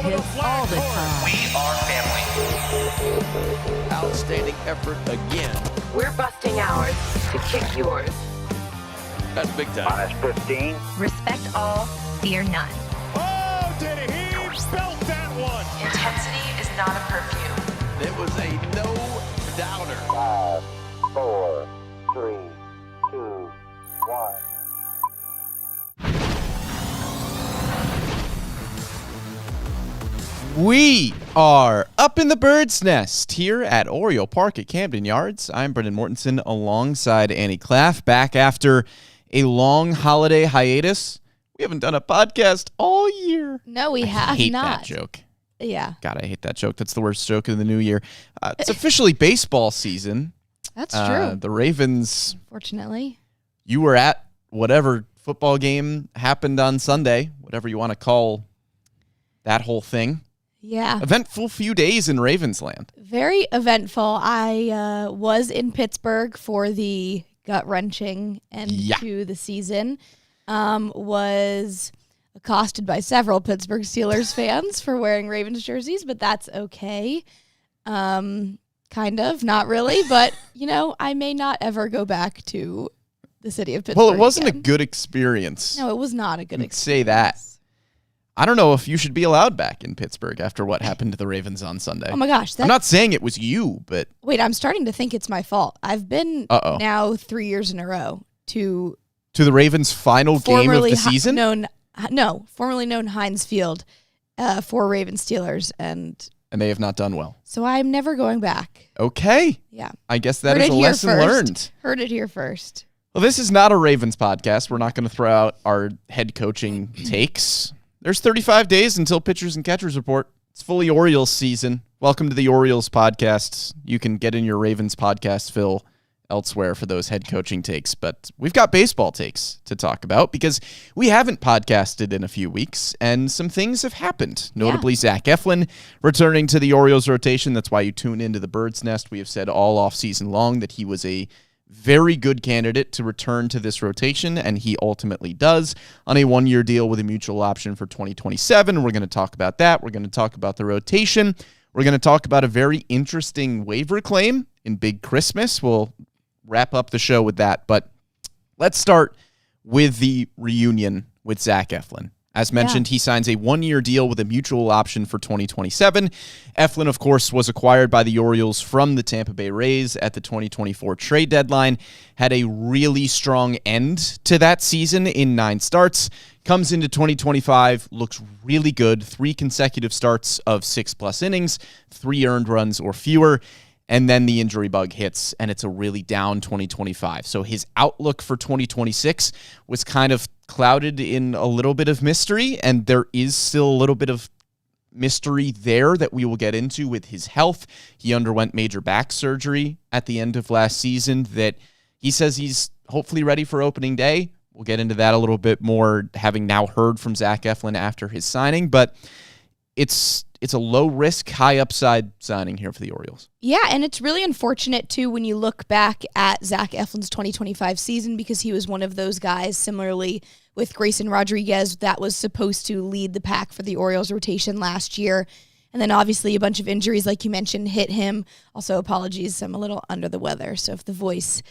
his all the time. We are family. Outstanding effort again. We're busting ours to kick yours. That's big time. -15. Respect all, fear none. Oh, did he belt that one? Intensity is not a perfume. It was a no-doubter. 5, 4, 3, 2, 1. We are up in the bird's nest here at Oriole Park at Camden Yards. I'm Brendan Mortensen alongside Annie Claff, back after a long holiday hiatus. We haven't done a podcast all year. No, we I have hate not. that joke. Yeah, God, I hate that joke. That's the worst joke of the new year. It's officially baseball season. that's true. The Ravens, Fortunately. you were at whatever football game happened on Sunday, whatever you want to call that whole thing. Yeah. Eventful few days in Ravensland. Very eventful. I was in Pittsburgh for the gut-wrenching end to the season. Was accosted by several Pittsburgh Steelers fans for wearing Ravens jerseys, but that's okay. Kind of, not really, but, I may not ever go back to the city of Pittsburgh. Well, it wasn't again. a good experience. No, it was not a good experience. Say that. I don't know if you should be allowed back in Pittsburgh after what happened to the Ravens on Sunday. Oh my gosh. I'm not saying it was you, but... Wait, I'm starting to think it's my fault. I've been now 3 years in a row to the Ravens' final game of the season? Formerly known Heinz Field for Ravens Steelers, and they have not done well. so I'm never going back. Okay. Yeah. I guess that Heard is it a here lesson first. learned. Heard it here first. Well, this is not a Ravens podcast. We're not going to throw out our head coaching takes. There's 35 days until pitchers and catchers report. It's fully Orioles season. Welcome to the Orioles podcast. You can get in your Ravens podcast fill elsewhere for those head coaching takes, but we've got baseball takes to talk about because we haven't podcasted in a few weeks, and some things have happened. Notably, Zach Eflin returning to the Orioles rotation. That's why you tune into the Bird's Nest. We have said all offseason long that he was a very good candidate to return to this rotation, and he ultimately does on a one-year deal with a mutual option for 2027. We're going to talk about that. We're going to talk about the rotation. We're going to talk about a very interesting waiver claim in Big Christmas. We'll wrap up the show with that, but let's start with the reunion with Zach Eflin. As mentioned, he signs a one-year deal with a mutual option for 2027. Eflin, of course, was acquired by the Orioles from the Tampa Bay Rays at the 2024 trade deadline. Had a really strong end to that season in 9 starts. Comes into 2025, looks really good. 3 consecutive starts of 6+ innings, 3 earned runs or fewer. And then the injury bug hits, and it's a really down 2025. So his outlook for 2026 was kind of clouded in a little bit of mystery, and there is still a little bit of mystery there that we will get into with his health. He underwent major back surgery at the end of last season that he says he's hopefully ready for opening day. We'll get into that a little bit more, having now heard from Zach Eflin after his signing, but it's a low-risk, high-upside signing here for the Orioles. Yeah, and it's really unfortunate, too, when you look back at Zach Eflin's 2025 season, because he was one of those guys, similarly with Grayson Rodriguez, that was supposed to lead the pack for the Orioles rotation last year. And then, obviously, a bunch of injuries, like you mentioned, hit him. Also, apologies, I'm a little under the weather, so if the voice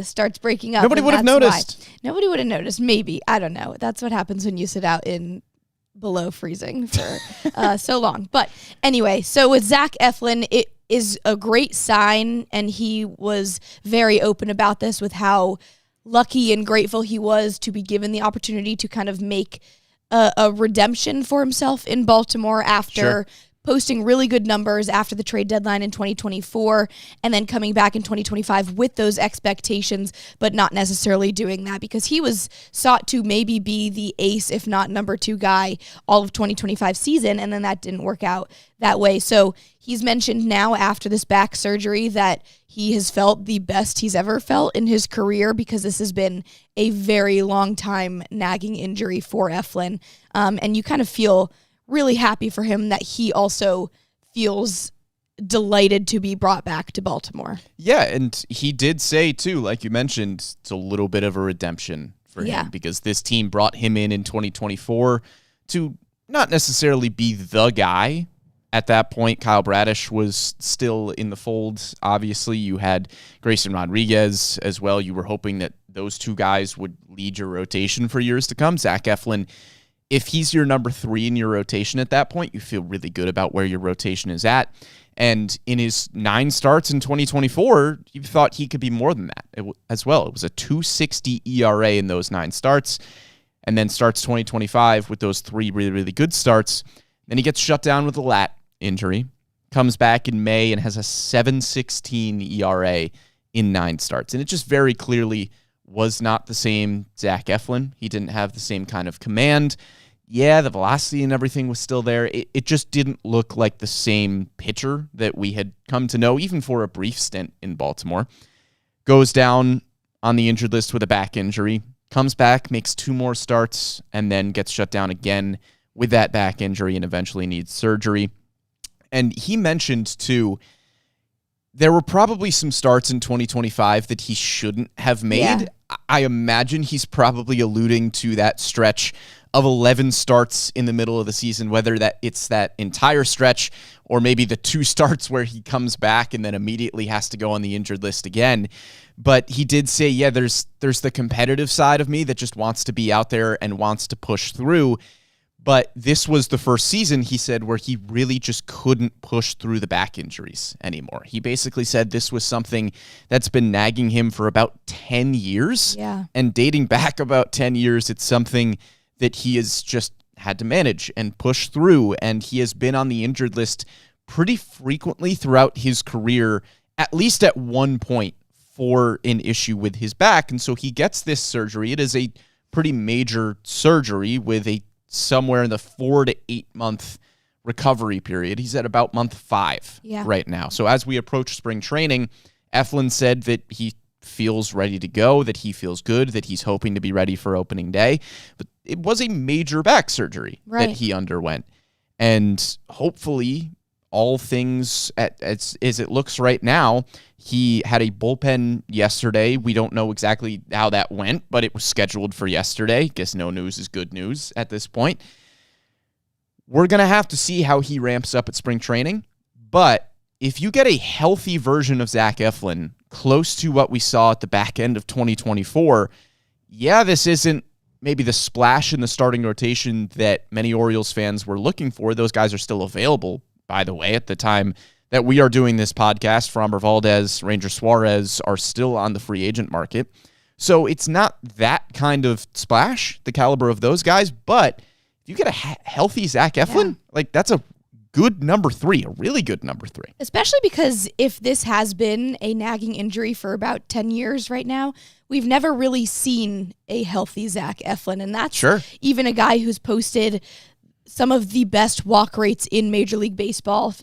starts breaking up, Nobody would have noticed. Why. Nobody would have noticed, maybe. I don't know. That's what happens when you sit out in below freezing for so long. But anyway, so with Zach Eflin, it is a great sign, and he was very open about this with how lucky and grateful he was to be given the opportunity to kind of make a redemption for himself in Baltimore after posting really good numbers after the trade deadline in 2024 and then coming back in 2025 with those expectations, but not necessarily doing that because he was sought to maybe be the ace, if not number 2 guy all of 2025 season, and then that didn't work out that way. So he's mentioned now after this back surgery that he has felt the best he's ever felt in his career because this has been a very long time nagging injury for Eflin. And you kind of feel really happy for him that he also feels delighted to be brought back to Baltimore. Yeah, and he did say, too, like you mentioned, it's a little bit of a redemption for him because this team brought him in 2024 to not necessarily be the guy. At that point, Kyle Bradish was still in the fold. Obviously, you had Grayson Rodriguez as well. You were hoping that those two guys would lead your rotation for years to come. Zach Eflin, if he's your number 3 in your rotation at that point, you feel really good about where your rotation is at. And in his 9 starts in 2024, you thought he could be more than that as well. It was a 2.60 ERA in those 9 starts, and then starts 2025 with those 3 really, really good starts. Then he gets shut down with a lat injury, comes back in May and has a 7.16 ERA in 9 starts. And it just very clearly was not the same Zach Eflin. He didn't have the same kind of command. Yeah, the velocity and everything was still there. It just didn't look like the same pitcher that we had come to know, even for a brief stint in Baltimore. Goes down on the injured list with a back injury, comes back, makes 2 more starts, and then gets shut down again with that back injury and eventually needs surgery. And he mentioned, too, there were probably some starts in 2025 that he shouldn't have made. Yeah. I imagine he's probably alluding to that stretch of 11 starts in the middle of the season, whether that it's that entire stretch or maybe the 2 starts where he comes back and then immediately has to go on the injured list again. But he did say, yeah, there's the competitive side of me that just wants to be out there and wants to push through. But this was the first season, he said, where he really just couldn't push through the back injuries anymore. He basically said this was something that's been nagging him for about 10 years. Yeah. And dating back about 10 years, it's something that he has just had to manage and push through. And he has been on the injured list pretty frequently throughout his career, at least at one point, for an issue with his back. And so he gets this surgery. It is a pretty major surgery with a somewhere in the 4 to 8 month recovery period. He's at about month 5 right now. So as we approach spring training, Eflin said that he feels ready to go, that he feels good, that he's hoping to be ready for opening day. But it was a major back surgery that he underwent. And hopefully all things as it looks right now, he had a bullpen yesterday. We don't know exactly how that went, but it was scheduled for yesterday. Guess no news is good news at this point. We're going to have to see how he ramps up at spring training. But if you get a healthy version of Zach Eflin close to what we saw at the back end of 2024, yeah, this isn't maybe the splash in the starting rotation that many Orioles fans were looking for. Those guys are still available, by the way, at the time that we are doing this podcast. Framber Valdez, Ranger Suarez are still on the free agent market. So it's not that kind of splash, the caliber of those guys. But if you get a healthy Zach Eflin, like that's a good number 3, a really good number 3. Especially because if this has been a nagging injury for about 10 years right now, we've never really seen a healthy Zach Eflin. And that's even a guy who's posted some of the best walk rates in Major League Baseball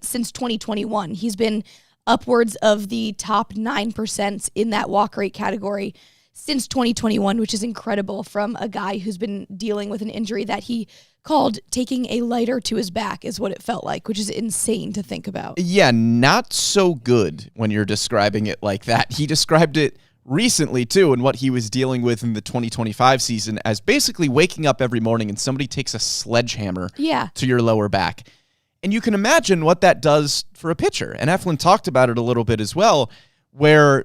since 2021. He's been upwards of the top 9% in that walk rate category since 2021, which is incredible from a guy who's been dealing with an injury that he called taking a lighter to his back, is what it felt like, which is insane to think about. Yeah, not so good when you're describing it like that. He described it recently, too, and what he was dealing with in the 2025 season as basically waking up every morning and somebody takes a sledgehammer to your lower back. And you can imagine what that does for a pitcher. And Eflin talked about it a little bit as well, where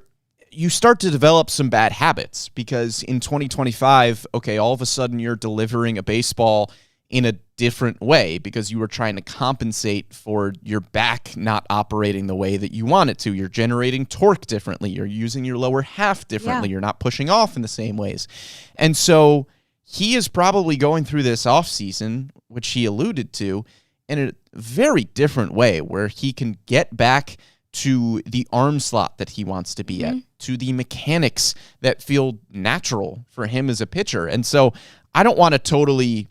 you start to develop some bad habits because in 2025, okay, all of a sudden you're delivering a baseball in a different way because you were trying to compensate for your back not operating the way that you want it to. You're generating torque differently. You're using your lower half differently. You're not pushing off in the same ways. And so he is probably going through this offseason, which he alluded to, in a very different way where he can get back to the arm slot that he wants to be at, to the mechanics that feel natural for him as a pitcher. And so I don't want to totally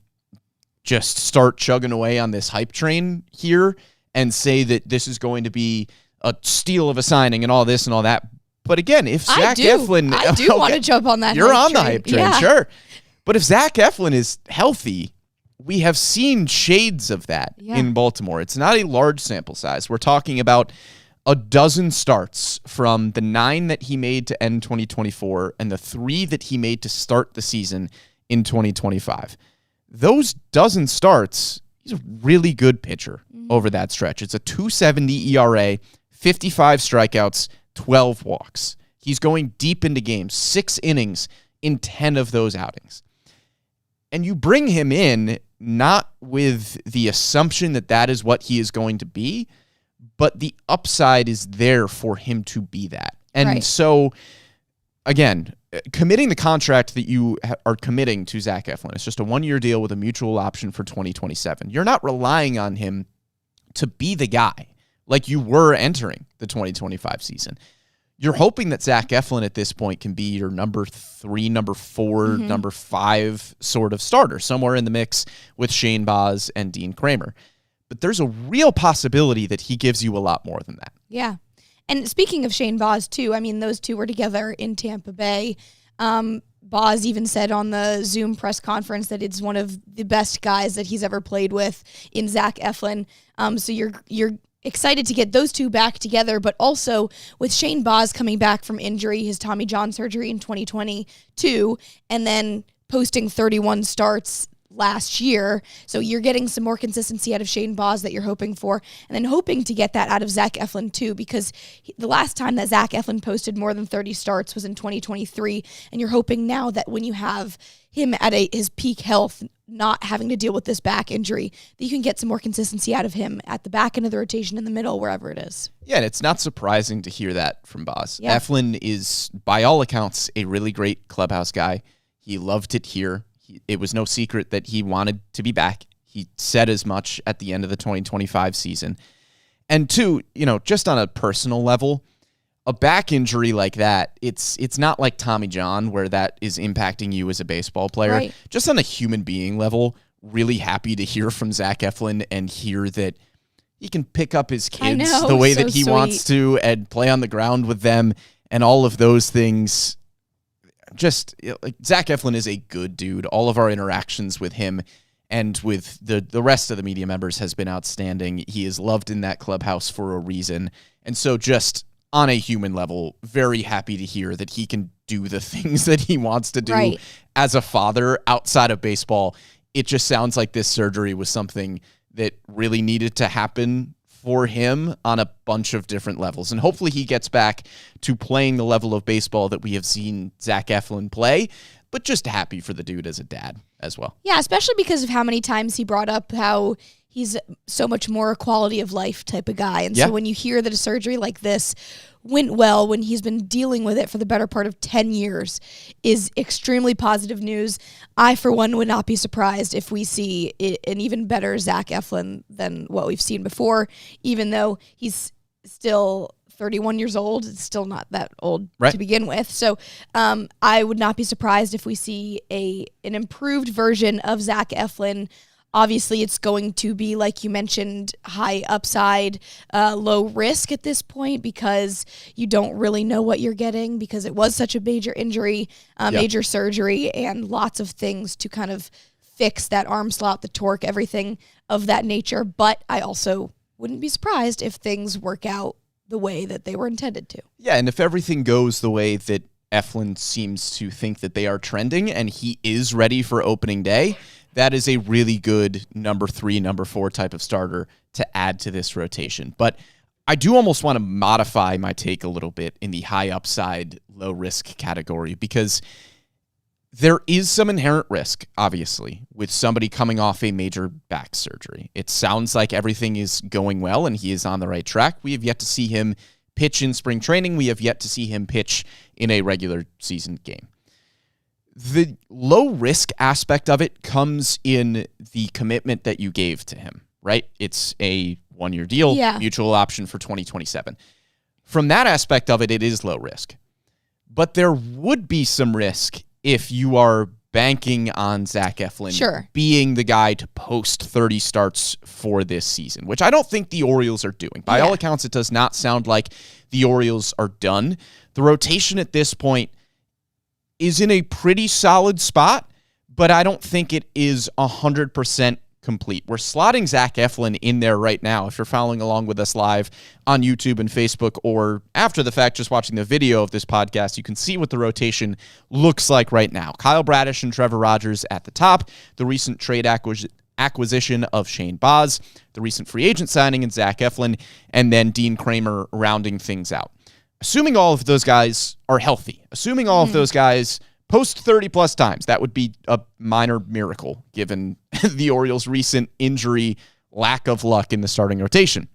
just start chugging away on this hype train here and say that this is going to be a steal of a signing and all this and all that. But again, if Zach Eflin... I do want to jump on that You're hype on the hype train, sure. But if Zach Eflin is healthy, we have seen shades of that in Baltimore. It's not a large sample size. We're talking about a dozen starts from the 9 that he made to end 2024 and the 3 that he made to start the season in 2025. those dozen starts, he's a really good pitcher over that stretch. It's a 2.70 ERA, 55 strikeouts, 12 walks. He's going deep into games, 6 innings in 10 of those outings. And you bring him in not with the assumption that that is what he is going to be, but the upside is there for him to be that. And so, again, committing the contract that you are committing to Zach Eflin, it's just a 1-year deal with a mutual option for 2027. You're not relying on him to be the guy like you were entering the 2025 season. You're hoping that Zach Eflin at this point can be your number 3, number 4, number 5 sort of starter, somewhere in the mix with Shane Baz and Dean Kramer. But there's a real possibility that he gives you a lot more than that. Yeah. And speaking of Shane Baz, too, I mean, those two were together in Tampa Bay. Baz even said on the Zoom press conference that it's one of the best guys that he's ever played with in Zach Eflin. So you're excited to get those two back together, but also with Shane Baz coming back from injury, his Tommy John surgery in 2022, and then posting 31 starts last year. So you're getting some more consistency out of Shane Baz that you're hoping for, and then hoping to get that out of Zach Eflin too, because the last time that Zach Eflin posted more than 30 starts was in 2023, and you're hoping now that when you have him at his peak health, not having to deal with this back injury, that you can get some more consistency out of him at the back end of the rotation, in the middle, wherever it is. Yeah, and it's not surprising to hear that from Baz. Yeah. Eflin is, by all accounts, a really great clubhouse guy. He loved it here. It was no secret that he wanted to be back. He said as much at the end of the 2025 season. And two, just on a personal level, a back injury like that, it's not like Tommy John where that is impacting you as a baseball player. Right. Just on a human being level, really happy to hear from Zach Eflin and hear that he can pick up his kids the way that he wants to and play on the ground with them and all of those things. Just like Zach Eflin is a good dude. All of our interactions with him and with the rest of the media members has been outstanding. He is loved in that clubhouse for a reason. And so just on a human level, very happy to hear that he can do the things that he wants to do as a father outside of baseball. It just sounds like this surgery was something that really needed to happen for him on a bunch of different levels. And hopefully he gets back to playing the level of baseball that we have seen Zach Eflin play, but just happy for the dude as a dad as well. Yeah, especially because of how many times he brought up how he's so much more a quality of life type of guy. And so when you hear that a surgery like this went well when he's been dealing with it for the better part of 10 years is extremely positive news. I, for one, would not be surprised if we see an even better Zach Eflin than what we've seen before, even though he's still 31 years old. It's still not that old to begin with. So I would not be surprised if we see an improved version of Zach Eflin. Obviously, it's going to be, like you mentioned, high upside, low risk at this point because you don't really know what you're getting because it was such a major injury, major surgery, and lots of things to kind of fix that arm slot, the torque, everything of that nature. But I also wouldn't be surprised if things work out the way that they were intended to. Yeah, and if everything goes the way that Eflin seems to think that they are trending and he is ready for opening day, that is a really good number 3, number 4 type of starter to add to this rotation. But I do almost want to modify my take a little bit in the high upside, low risk category because there is some inherent risk, obviously, with somebody coming off a major back surgery. It sounds like everything is going well and he is on the right track. We have yet to see him pitch in spring training. We have yet to see him pitch in a regular season game. The low risk aspect of it comes in the commitment that you gave to him, right? It's a 1-year deal, mutual option for 2027. From that aspect of it, it is low risk. But there would be some risk if you are banking on Zach Eflin being the guy to post 30 starts for this season, which I don't think the Orioles are doing. By all accounts, it does not sound like the Orioles are done. The rotation at this point is in a pretty solid spot, but I don't think it is 100% complete. We're slotting Zach Eflin in there right now. If you're following along with us live on YouTube and Facebook, or after the fact, just watching the video of this podcast, you can see what the rotation looks like right now. Kyle Bradish and Trevor Rogers at the top, the recent trade acquisition of Shane Baz, the recent free agent signing in Zach Eflin, and then Dean Kramer rounding things out. Assuming all of those guys are healthy, assuming all of those guys post 30-plus times, that would be a minor miracle given the Orioles' recent injury, lack of luck in the starting rotation.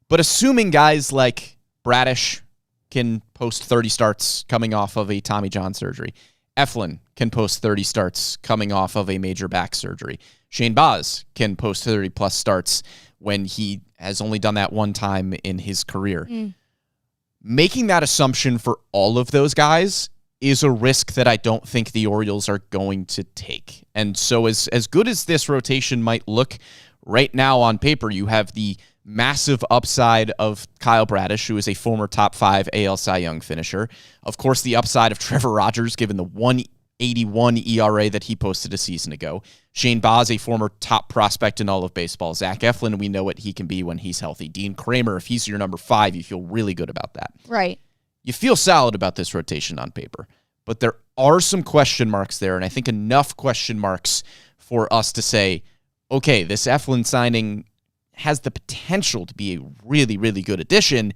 But assuming guys like Bradish can post 30 starts coming off of a Tommy John surgery, Eflin can post 30 starts coming off of a major back surgery, Shane Baz can post 30-plus starts when he has only done that one time in his career. Making that assumption for all of those guys is a risk that I don't think the Orioles are going to take. And so as good as this rotation might look right now on paper, you have the massive upside of Kyle Bradish, who is a former top 5 AL Cy Young finisher. Of course, the upside of Trevor Rogers, given the 1.81 ERA that he posted a season ago. Shane Baz, a former top prospect in all of baseball. Zach Eflin, we know what he can be when he's healthy. Dean Kramer, if he's your number 5, you feel really good about that. Right. You feel solid about this rotation on paper, but there are some question marks there, and I think enough question marks for us to say, okay, this Eflin signing has the potential to be a really, really good addition,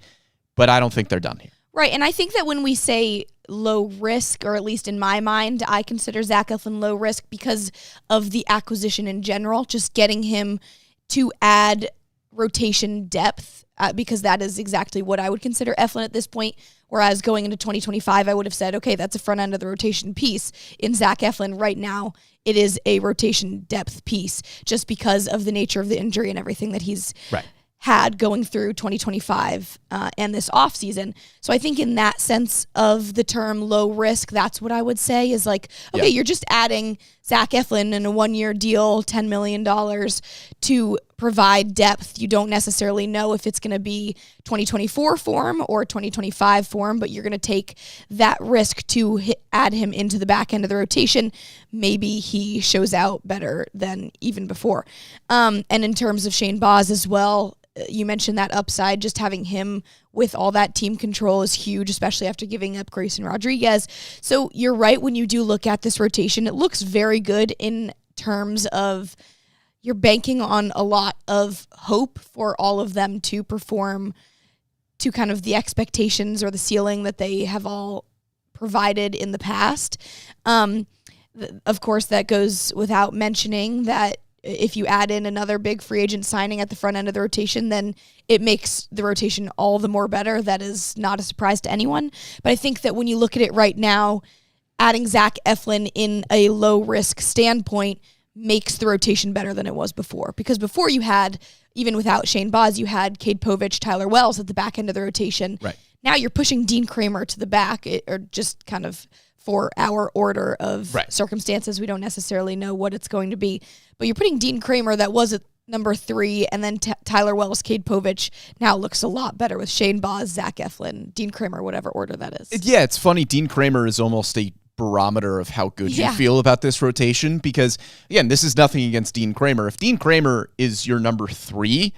but I don't think they're done here. Right, and I think that when we say low risk, or at least in my mind, I consider Zach Eflin low risk because of the acquisition in general, just getting him to add rotation depth, because that is exactly what I would consider Eflin at this point. Whereas going into 2025, I would have said, okay, that's a front end of the rotation piece. In Zach Eflin right now, it is a rotation depth piece just because of the nature of the injury and everything that he's had going through 2025 and this offseason. So I think in that sense of the term low risk, that's what I would say is like, okay, you're just adding Zach Eflin in a 1-year deal, $10 million to provide depth. You don't necessarily know if it's going to be 2024 form or 2025 form, but you're going to take that risk to add him into the back end of the rotation. Maybe he shows out better than even before. And in terms of Shane Baz as well, you mentioned that upside, just having him with all that team control is huge, especially after giving up Grayson Rodriguez. So you're right, when you do look at this rotation, it looks very good in terms of you're banking on a lot of hope for all of them to perform to kind of the expectations or the ceiling that they have all provided in the past. Of course, that goes without mentioning that if you add in another big free agent signing at the front end of the rotation, then it makes the rotation all the more better. That is not a surprise to anyone. But I think that when you look at it right now, adding Zach Eflin in a low-risk standpoint makes the rotation better than it was before. Because before you had, even without Shane Baz, you had Cade Povich, Tyler Wells at the back end of the rotation. Right. Now you're pushing Dean Kramer to the back, or just kind of for our order of circumstances. We don't necessarily know what it's going to be. But you're putting Dean Kramer, that was at number 3, and then Tyler Wells, Cade Povich, now looks a lot better with Shane Baz, Zach Eflin, Dean Kramer, whatever order that is. Yeah, it's funny. Dean Kramer is almost a barometer of how good you feel about this rotation because, again, this is nothing against Dean Kramer. If Dean Kramer is your number 3,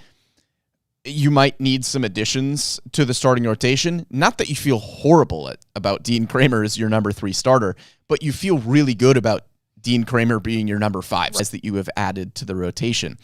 you might need some additions to the starting rotation. Not that you feel horrible about Dean Kramer as your number 3 starter, but you feel really good about Dean Kramer being your number 5 as that you have added to the rotation.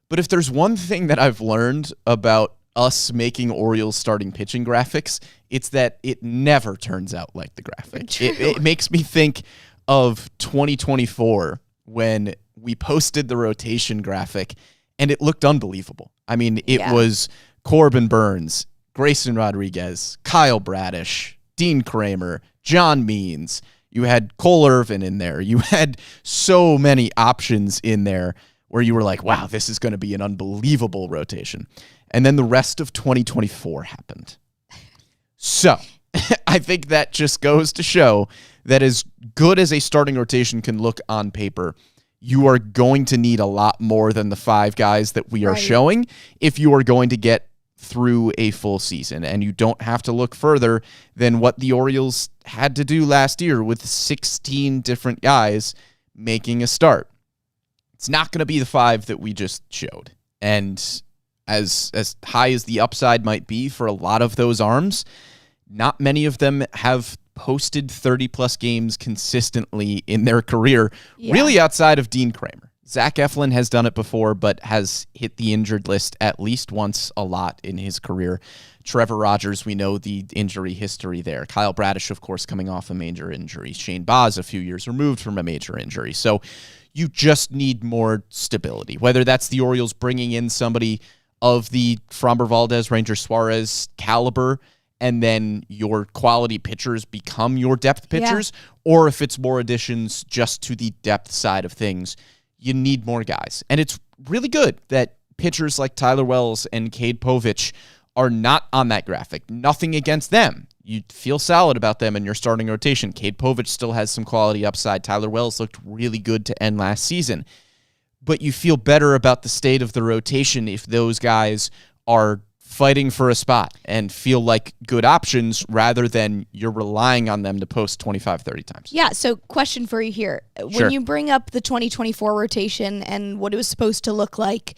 But if there's one thing that I've learned about us making Orioles starting pitching graphics, it's that it never turns out like the graphic. It makes me think of 2024 when we posted the rotation graphic and it looked unbelievable. I mean, it was Corbin Burns, Grayson Rodriguez, Kyle Bradish, Dean Kramer, John Means. You had Cole Irvin in there. You had so many options in there where you were like, wow, this is going to be an unbelievable rotation. And then the rest of 2024 happened. So I think that just goes to show that as good as a starting rotation can look on paper, you are going to need a lot more than the 5 guys that we are showing if you are going to get through a full season. And you don't have to look further than what the Orioles had to do last year with 16 different guys making a start. It's not going to be the 5 that we just showed. And as high as the upside might be for a lot of those arms, not many of them have posted 30-plus games consistently in their career, really outside of Dean Kramer. Zach Eflin has done it before, but has hit the injured list at least once a lot in his career. Trevor Rogers, we know the injury history there. Kyle Bradish, of course, coming off a major injury. Shane Baz, a few years removed from a major injury. So you just need more stability, whether that's the Orioles bringing in somebody of the Framber Valdez, Ranger Suarez caliber, and then your quality pitchers become your depth pitchers, or if it's more additions just to the depth side of things, you need more guys. And it's really good that pitchers like Tyler Wells and Cade Povich are not on that graphic. Nothing against them. You feel solid about them in your starting rotation. Cade Povich still has some quality upside. Tyler Wells looked really good to end last season. But you feel better about the state of the rotation if those guys are fighting for a spot and feel like good options rather than you're relying on them to post 25, 30 times. Yeah, so question for you here. Sure. When you bring up the 2024 rotation and what it was supposed to look like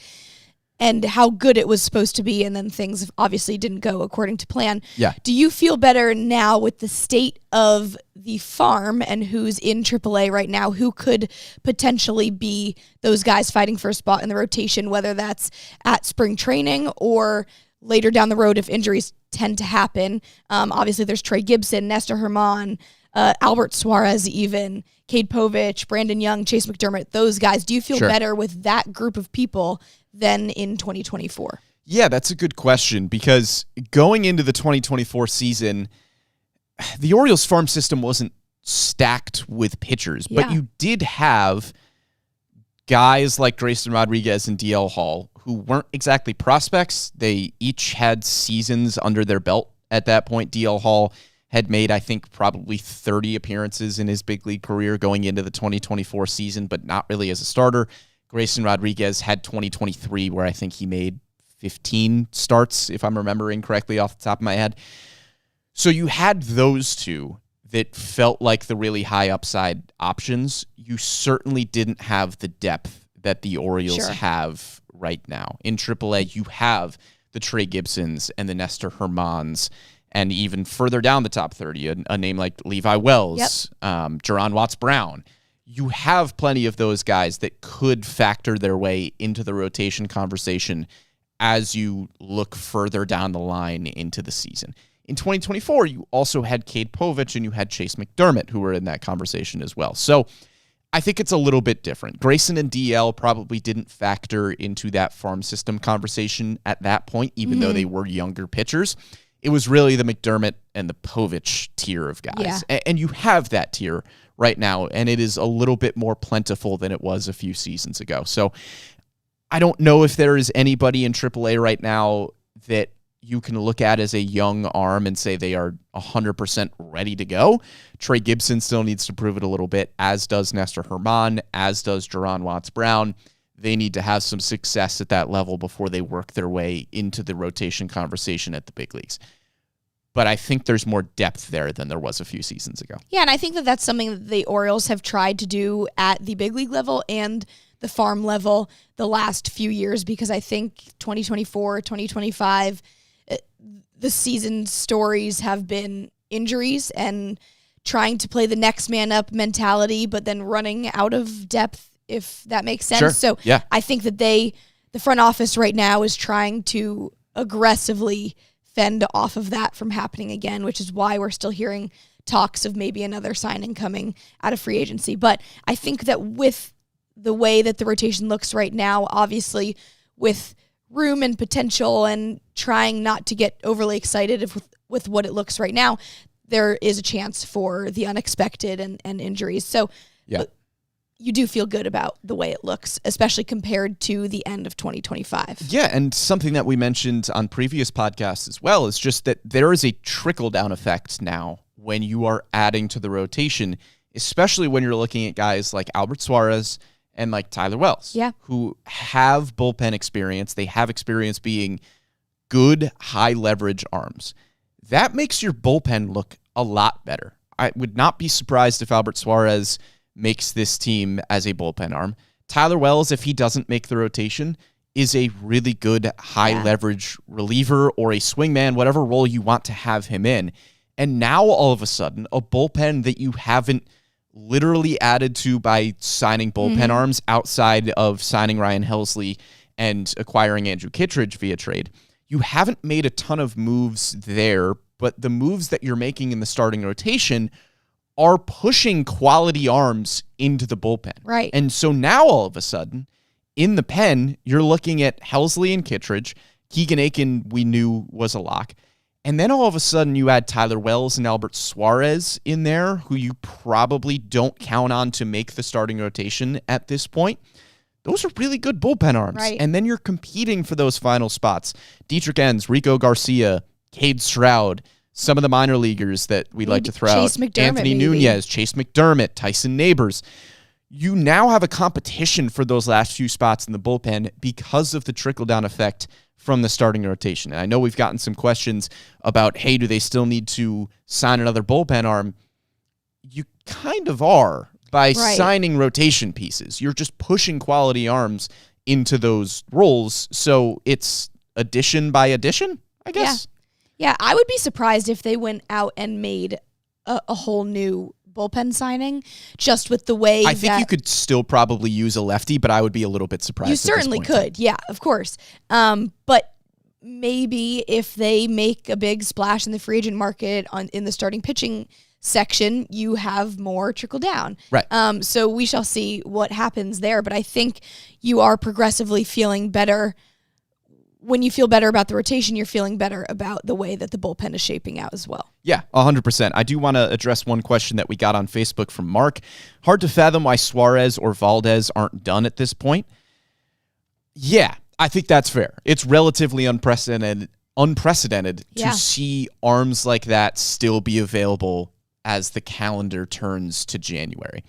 and how good it was supposed to be, and then things obviously didn't go according to plan, do you feel better now with the state of the farm and who's in AAA right now, who could potentially be those guys fighting for a spot in the rotation, whether that's at spring training or later down the road if injuries tend to happen? Obviously, there's Trey Gibson, Nestor Herman, Albert Suarez even, Cade Povich, Brandon Young, Chase McDermott, those guys. Do you feel better with that group of people than in 2024? Yeah, that's a good question, because going into the 2024 season, the Orioles farm system wasn't stacked with pitchers, but you did have guys like Grayson Rodriguez and DL Hall who weren't exactly prospects. They each had seasons under their belt at that point. DL Hall had made, I think, probably 30 appearances in his big league career going into the 2024 season, but not really as a starter. Grayson Rodriguez had 2023 where I think he made 15 starts, if I'm remembering correctly off the top of my head. So you had those two that felt like the really high upside options. You certainly didn't have the depth that the Orioles have right now. In AAA, you have the Trey Gibsons and the Nestor Hermans, and even further down the top 30, a name like Levi Wells, Jaron Watts-Brown. You have plenty of those guys that could factor their way into the rotation conversation as you look further down the line into the season. In 2024, you also had Cade Povich and you had Chase McDermott, who were in that conversation as well. So I think it's a little bit different. Grayson and DL probably didn't factor into that farm system conversation at that point, even though they were younger pitchers. It was really the McDermott and the Povich tier of guys. And you have that tier right now, and it is a little bit more plentiful than it was a few seasons ago. So I don't know if there is anybody in AAA right now that you can look at as a young arm and say they are 100% ready to go. Trey Gibson still needs to prove it a little bit, as does Nestor Herman, as does Jaron Watts-Brown. They need to have some success at that level before they work their way into the rotation conversation at the big leagues. But I think there's more depth there than there was a few seasons ago. Yeah, and I think that that's something that the Orioles have tried to do at the big league level and the farm level the last few years, because I think 2024, 2025, the season stories have been injuries and trying to play the next man up mentality, but then running out of depth, if that makes sense. Sure. So I think that the front office right now is trying to aggressively fend off of that from happening again, which is why we're still hearing talks of maybe another signing coming out of free agency. But I think that with the way that the rotation looks right now, obviously with room and potential and trying not to get overly excited with what it looks right now, there is a chance for the unexpected and injuries. So you do feel good about the way it looks, especially compared to the end of 2025. Yeah, and something that we mentioned on previous podcasts as well is just that there is a trickle-down effect now when you are adding to the rotation, especially when you're looking at guys like Albert Suarez and like Tyler Wells, who have bullpen experience. They have experience being good, high-leverage arms. That makes your bullpen look a lot better. I would not be surprised if Albert Suarez makes this team as a bullpen arm. Tyler Wells, if he doesn't make the rotation, is a really good high-leverage reliever or a swingman, whatever role you want to have him in. And now, all of a sudden, a bullpen that you haven't literally added to by signing bullpen arms outside of signing Ryan Helsley and acquiring Andrew Kittredge via trade. You haven't made a ton of moves there, but the moves that you're making in the starting rotation are pushing quality arms into the bullpen. Right. And so now, all of a sudden, in the pen, you're looking at Helsley and Kittredge. Keegan Aiken, we knew, was a lock. And then all of a sudden, you add Tyler Wells and Albert Suarez in there, who you probably don't count on to make the starting rotation at this point. Those are really good bullpen arms. Right. And then you're competing for those final spots. Dietrich Enns, Rico Garcia, Cade Stroud, some of the minor leaguers that we like to throw Chase out. McDermott, Anthony maybe. Nunez, Chase McDermott, Tyson Neighbors. You now have a competition for those last few spots in the bullpen because of the trickle-down effect from the starting rotation. And I know we've gotten some questions about, hey, do they still need to sign another bullpen arm? You kind of are by signing rotation pieces. You're just pushing quality arms into those roles. So it's addition by addition, I guess. Yeah, I would be surprised if they went out and made a whole new bullpen signing just with the way I think you could still probably use a lefty, but I would be a little bit surprised. You certainly could. Yeah, of course. But maybe if they make a big splash in the free agent market in the starting pitching section, you have more trickle down. Right. So we shall see what happens there. But I think you are progressively feeling better. When you feel better about the rotation, you're feeling better about the way that the bullpen is shaping out as well. Yeah, 100%. I do want to address one question that we got on Facebook from Mark. Hard to fathom why Suarez or Valdez aren't done at this point. Yeah, I think that's fair. It's relatively unprecedented to see arms like that still be available as the calendar turns to January.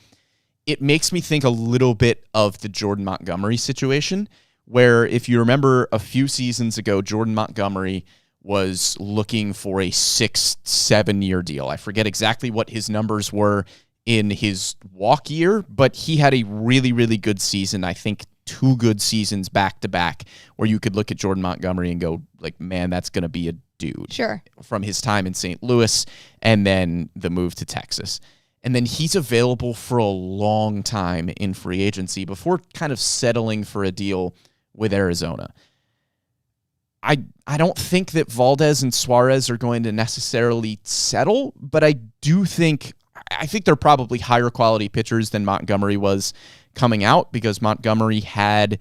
It makes me think a little bit of the Jordan Montgomery situation, where if you remember a few seasons ago, Jordan Montgomery was looking for a 6-7 year deal. I forget exactly what his numbers were in his walk year, but he had a really, really good season. I think 2 good seasons back to back where you could look at Jordan Montgomery and go like, man, that's going to be a dude. Sure. From his time in St. Louis and then the move to Texas. And then he's available for a long time in free agency before kind of settling for a deal with Arizona. I don't think that Valdez and Suarez are going to necessarily settle, but I think they're probably higher quality pitchers than Montgomery was coming out, because Montgomery had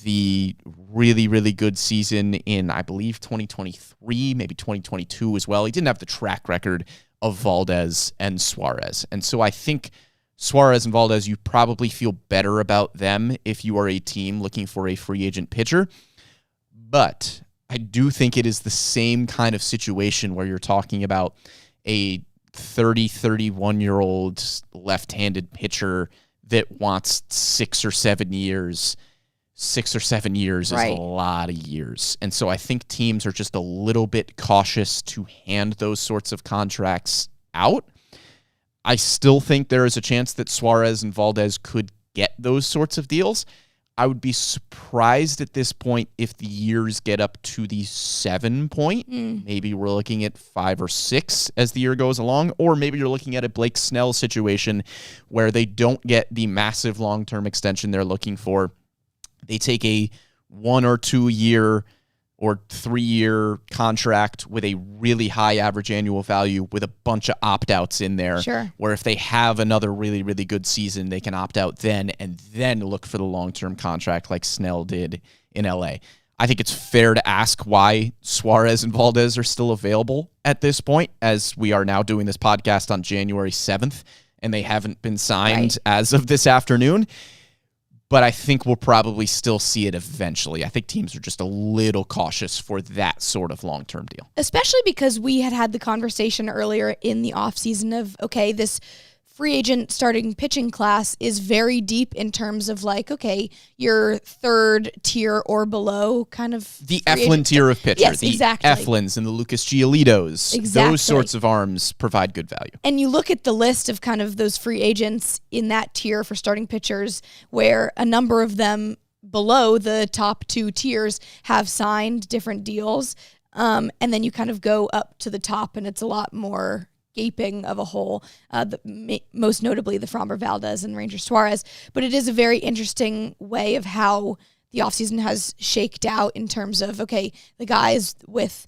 the really, really good season in, I believe, 2023, maybe 2022 as well. He didn't have the track record of Valdez and Suarez. And so I think Suarez and Valdez, you probably feel better about them if you are a team looking for a free agent pitcher. But I do think it is the same kind of situation where you're talking about a 31-year-old left-handed pitcher that wants 6 or 7 years. 6 or 7 years is a lot of years. And so I think teams are just a little bit cautious to hand those sorts of contracts out. I still think there is a chance that Suarez and Valdez could get those sorts of deals. I would be surprised at this point if the years get up to the 7 point. Maybe we're looking at 5 or 6 as the year goes along, or maybe you're looking at a Blake Snell situation where they don't get the massive long-term extension they're looking for. They take a 1 or 2 year or 3 year contract with a really high average annual value with a bunch of opt-outs in there. Sure. Where if they have another really, really good season, they can opt out then and then look for the long-term contract like Snell did in LA. I think it's fair to ask why Suarez and Valdez are still available at this point, as we are now doing this podcast on January 7th, and they haven't been signed as of this afternoon. But I think we'll probably still see it eventually. I think teams are just a little cautious for that sort of long-term deal. Especially because we had the conversation earlier in the offseason of, okay, this free agent starting pitching class is very deep in terms of like, okay, your third tier or below kind of The free Eflin agent. tier of pitcher. Yes, the exactly. Eflins and the Lucas Giolitos. Exactly. Those sorts of arms provide good value. And you look at the list of kind of those free agents in that tier for starting pitchers, where a number of them below the top 2 tiers have signed different deals. And then you kind of go up to the top, and it's a lot more gaping of a hole, most notably the Framber Valdez and Ranger Suarez. But it is a very interesting way of how the offseason has shaked out in terms of, okay, the guys with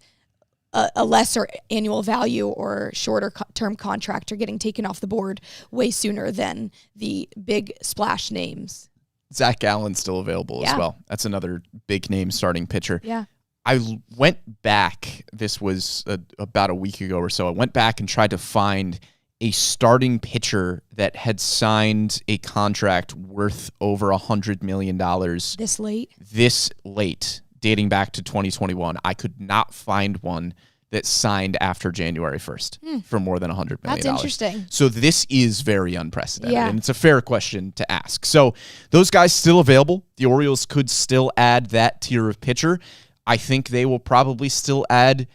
a lesser annual value or shorter term contract are getting taken off the board way sooner than the big splash names. Zach Eflin's still available as Yeah. well. That's another big name starting pitcher. Yeah. I went back, this was about a week ago or so, I went back and tried to find a starting pitcher that had signed a contract worth over $100 million This late? this late, dating back to 2021. I could not find one that signed after January 1st for more than $100 million. That's interesting. So this is very unprecedented, Yeah. and it's a fair question to ask. So those guys still available. The Orioles could still add that tier of pitcher. I think they will probably still add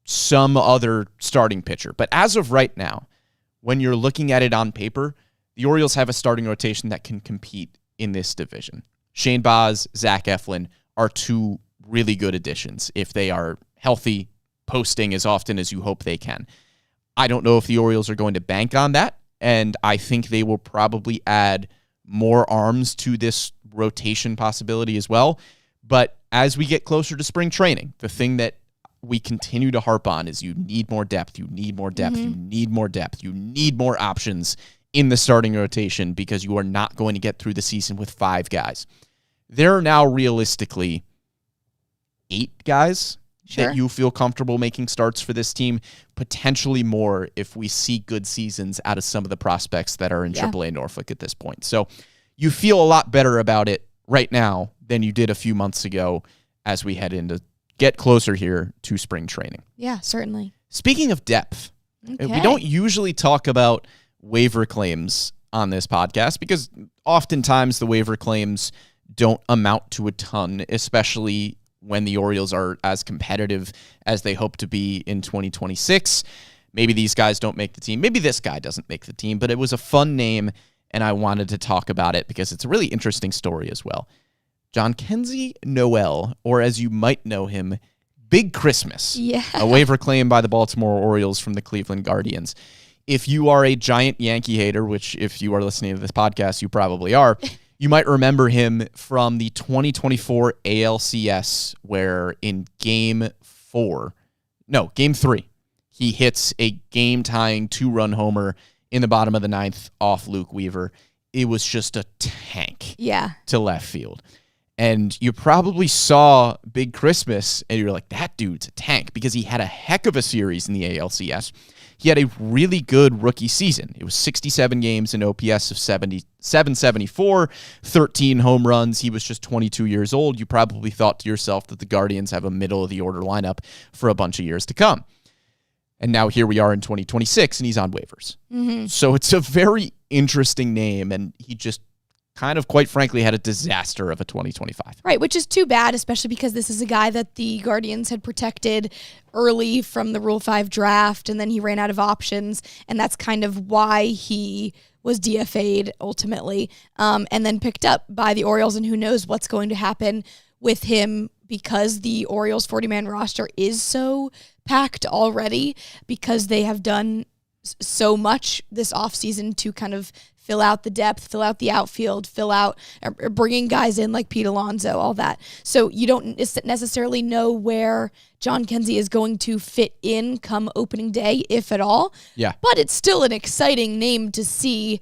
some other starting pitcher. But as of right now, when you're looking at it on paper, the Orioles have a starting rotation that can compete in this division. Shane Baz, Zach Eflin are 2 really good additions if they are healthy, posting as often as you hope they can. I don't know if the Orioles are going to bank on that, and I think they will probably add more arms to this rotation possibility as well. But as we get closer to spring training, the thing that we continue to harp on is you need more depth, you need more depth, you need more depth, you need more options in the starting rotation because you are not going to get through the season with 5 guys. There are now realistically 8 guys that you feel comfortable making starts for this team, potentially more if we see good seasons out of some of the prospects that are in AAA Norfolk at this point. So you feel a lot better about it right now than you did a few months ago as we head into get closer here to spring training. Yeah, certainly. Speaking of depth, Okay. we don't usually talk about waiver claims on this podcast because oftentimes the waiver claims don't amount to a ton, especially when the Orioles are as competitive as they hope to be in 2026. Maybe these guys don't make the team. Maybe this guy doesn't make the team, but it was a fun name, and I wanted to talk about it because it's a really interesting story as well. Jhonkensy Noel, or as you might know him, Big Christmas, Yeah. a waiver claim by the Baltimore Orioles from the Cleveland Guardians. If you are a giant Yankee hater, which if you are listening to this podcast, you probably are, you might remember him from the 2024 ALCS, where in Game 3, he hits a game-tying 2-run homer in the bottom of the 9th off Luke Weaver. It was just a tank to left field. And you probably saw Big Christmas, and you're like, that dude's a tank, because he had a heck of a series in the ALCS. He had a really good rookie season. It was 67 games, an OPS of 774, 13 home runs. He was just 22 years old. You probably thought to yourself that the Guardians have a middle-of-the-order lineup for a bunch of years to come. And now here we are in 2026, and he's on waivers. So it's a very interesting name, and he just kind of, quite frankly, had a disaster of a 2025. Right, which is too bad, especially because this is a guy that the Guardians had protected early from the Rule 5 draft, and then he ran out of options, and that's kind of why he was DFA'd ultimately, and then picked up by the Orioles, and who knows what's going to happen with him because the Orioles 40-man roster is so packed already because they have done so much this offseason to kind of fill out the depth, fill out the outfield, fill out bringing guys in like Pete Alonso, all that. So you don't necessarily know where Jhonkensy is going to fit in come opening day, if at all. Yeah. But it's still an exciting name to see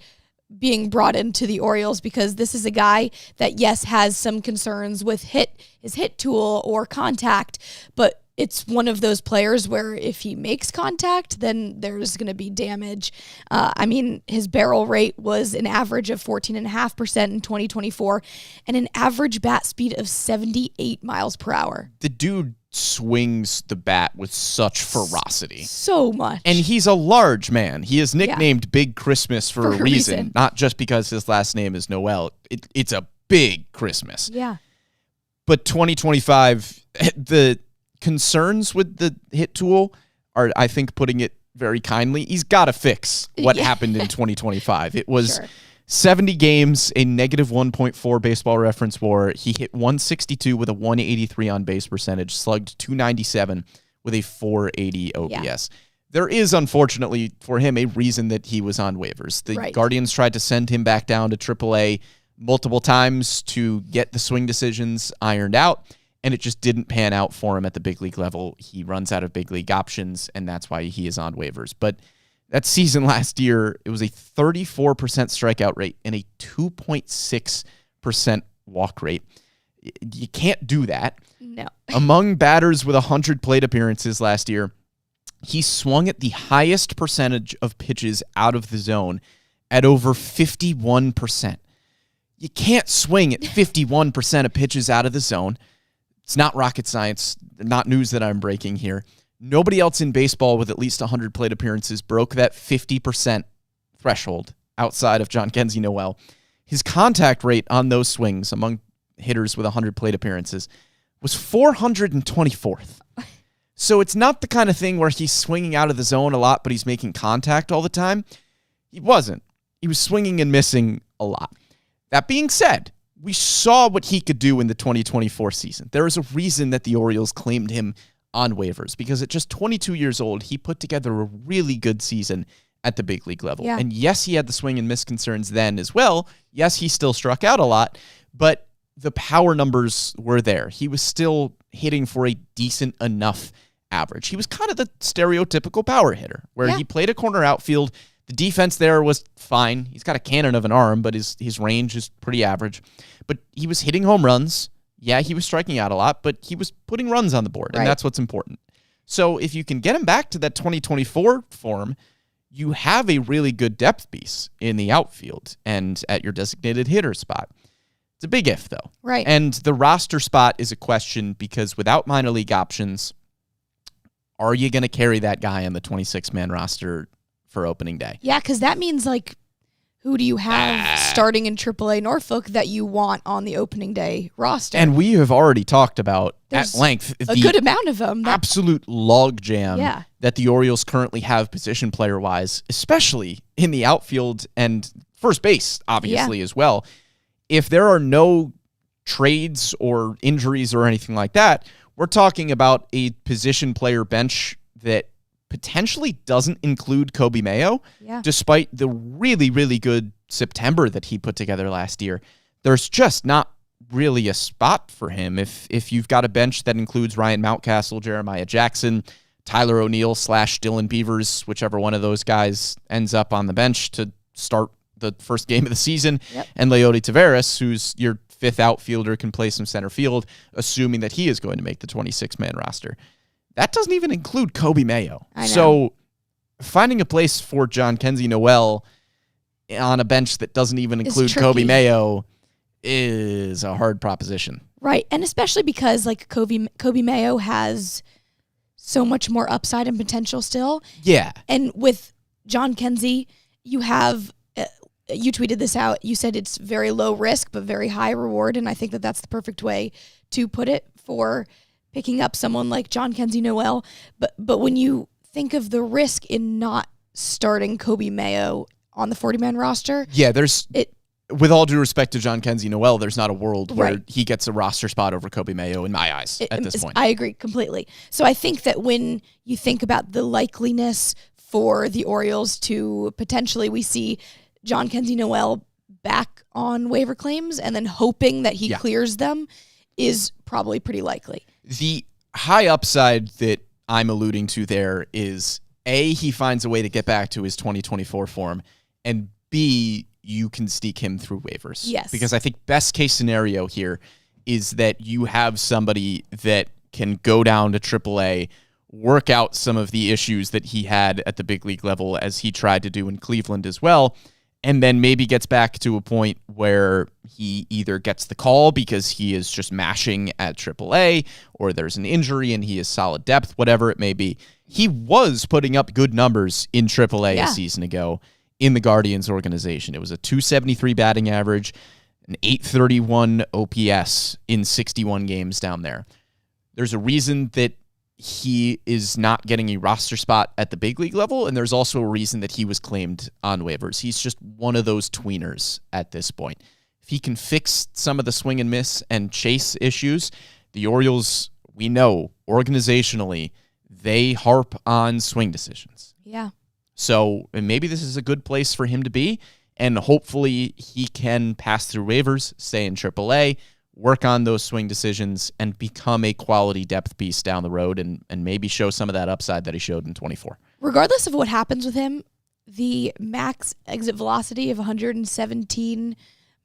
being brought into the Orioles because this is a guy that, yes, has some concerns with his hit tool or contact, but it's one of those players where if he makes contact, then there's going to be damage. I mean, his barrel rate was an average of 14.5% in 2024 and an average bat speed of 78 miles per hour. The dude swings the bat with such ferocity. So much. And he's a large man. He is nicknamed Big Christmas for a reason, not just because his last name is Noel. It's a big Christmas. Yeah. But 2025, the concerns with the hit tool are, I think, putting it very kindly, he's got to fix what happened in 2025. It was 70 games, a negative 1.4 baseball reference WAR. He hit 162 with a 183 on base percentage, slugged 297 with a 480 OPS. Yeah. There is, unfortunately, for him, a reason that he was on waivers. The Guardians tried to send him back down to AAA multiple times to get the swing decisions ironed out, and it just didn't pan out for him at the big league level. He runs out of big league options, and that's why he is on waivers. But that season last year, it was a 34% strikeout rate and a 2.6% walk rate. You can't do that. No. Among batters with 100 plate appearances last year, he swung at the highest percentage of pitches out of the zone at over 51%. You can't swing at 51% of pitches out of the zone. It's not rocket science, not news that I'm breaking here. Nobody else in baseball with at least 100 plate appearances broke that 50% threshold outside of John Kenzie Noel. His contact rate on those swings among hitters with 100 plate appearances was 424th. So it's not the kind of thing where he's swinging out of the zone a lot, but he's making contact all the time. He wasn't. He was swinging and missing a lot. That being said, we saw what he could do in the 2024 season. There is a reason that the Orioles claimed him on waivers, because at just 22 years old, he put together a really good season at the big league level. Yeah. And yes, he had the swing and miss concerns then as well. Yes, he still struck out a lot, but the power numbers were there. He was still hitting for a decent enough average. He was kind of the stereotypical power hitter, where he played a corner outfield. The defense there was fine. He's got a cannon of an arm, but his range is pretty average. But he was hitting home runs. Yeah, he was striking out a lot, but he was putting runs on the board, and that's what's important. So if you can get him back to that 2024 form, you have a really good depth piece in the outfield and at your designated hitter spot. It's a big if, though. Right. And the roster spot is a question, because without minor league options, are you going to carry that guy on the 26-man roster for opening day? Yeah, because that means, like, who do you have starting in AAA Norfolk that you want on the opening day roster? And we have already talked about at length a good amount of them. Absolute logjam that the Orioles currently have position player-wise, especially in the outfield and first base, obviously, as well. If there are no trades or injuries or anything like that, we're talking about a position player bench that potentially doesn't include Kobe Mayo, despite the really, really good September that he put together last year. There's just not really a spot for him. If you've got a bench that includes Ryan Mountcastle, Jeremiah Jackson, Tyler O'Neill / Dylan Beavers, whichever one of those guys ends up on the bench to start the first game of the season, and Leody Taveras, who's your fifth outfielder, can play some center field, assuming that he is going to make the 26-man roster. That doesn't even include Kobe Mayo. So finding a place for John Kenzie Noel on a bench that doesn't even include Kobe Mayo is a hard proposition. Right. And especially because, like, Kobe Mayo has so much more upside and potential still. Yeah. And with John Kenzie, you have, you tweeted this out, you said it's very low risk but very high reward, and I think that that's the perfect way to put it for picking up someone like John Kenzie Noel. But when you think of the risk in not starting Kobe Mayo on the 40-man roster, with all due respect to John Kenzie Noel, there's not a world where he gets a roster spot over Kobe Mayo in my eyes at this point. I agree completely. So I think that when you think about the likeliness for the Orioles to potentially, we see John Kenzie Noel back on waiver claims and then hoping that he clears them, is probably pretty likely. The high upside that I'm alluding to there is, A, he finds a way to get back to his 2024 form, and B, you can sneak him through waivers. Yes. Because I think best case scenario here is that you have somebody that can go down to AAA, work out some of the issues that he had at the big league level, as he tried to do in Cleveland as well, and then maybe gets back to a point where he either gets the call because he is just mashing at AAA, or there's an injury and he is solid depth, whatever it may be. He was putting up good numbers in AAA a season ago in the Guardians organization. It was a 273 batting average, an 831 OPS in 61 games down there. There's a reason that he is not getting a roster spot at the big league level, and there's also a reason that he was claimed on waivers. He's just one of those tweeners at this point. If he can fix some of the swing and miss and chase issues, the Orioles, we know, organizationally, they harp on swing decisions. Yeah. So maybe this is a good place for him to be, and hopefully he can pass through waivers, stay in AAA, work on those swing decisions, and become a quality depth piece down the road and maybe show some of that upside that he showed in 24. Regardless of what happens with him, the max exit velocity of 117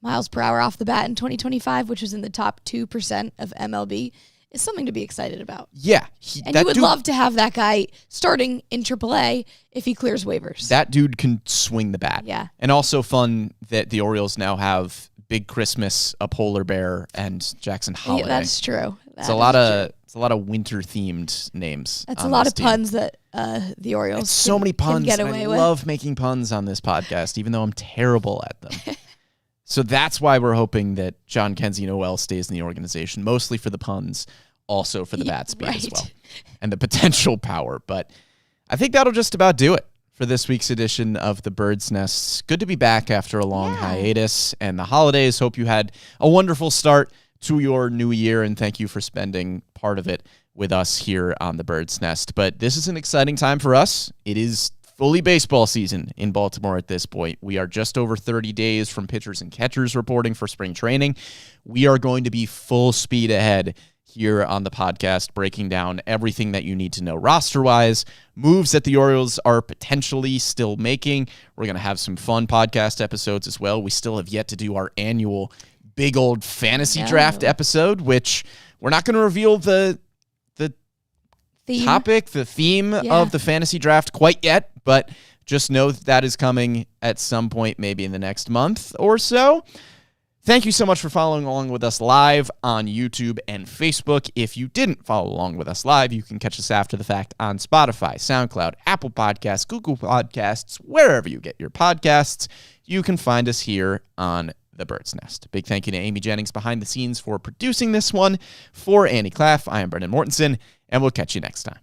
miles per hour off the bat in 2025, which was in the top 2% of MLB, is something to be excited about. Yeah. And you would love to have that guy starting in AAA if he clears waivers. That dude can swing the bat. Yeah. And also fun that the Orioles now have Big Christmas, a polar bear, and Jackson Holiday. Yeah, that's true. It's a lot of winter themed names. That's a lot of puns that the Orioles it's so many puns. Get And away I with. love making puns on this podcast, even though I'm terrible at them. So that's why we're hoping that John Kenzie Noel stays in the organization, mostly for the puns, also for the bat speed as well, and the potential power. But I think that'll just about do it for this week's edition of the Bird's Nest. Good to be back after a long hiatus and the holidays. Hope you had a wonderful start to your new year, and thank you for spending part of it with us here on the Bird's Nest. But this is an exciting time for us. It is fully baseball season in Baltimore at this point. We are just over 30 days from pitchers and catchers reporting for spring training. We are going to be full speed ahead here on the podcast, breaking down everything that you need to know roster-wise, moves that the Orioles are potentially still making. We're going to have some fun podcast episodes as well. We still have yet to do our annual big old fantasy draft episode, which we're not going to reveal the theme of the fantasy draft quite yet, but just know that is coming at some point, maybe in the next month or so. Thank you so much for following along with us live on YouTube and Facebook. If you didn't follow along with us live, you can catch us after the fact on Spotify, SoundCloud, Apple Podcasts, Google Podcasts, wherever you get your podcasts. You can find us here on the Bird's Nest. Big thank you to Amy Jennings behind the scenes for producing this one. For Andy Claff, I am Brendan Mortensen, and we'll catch you next time.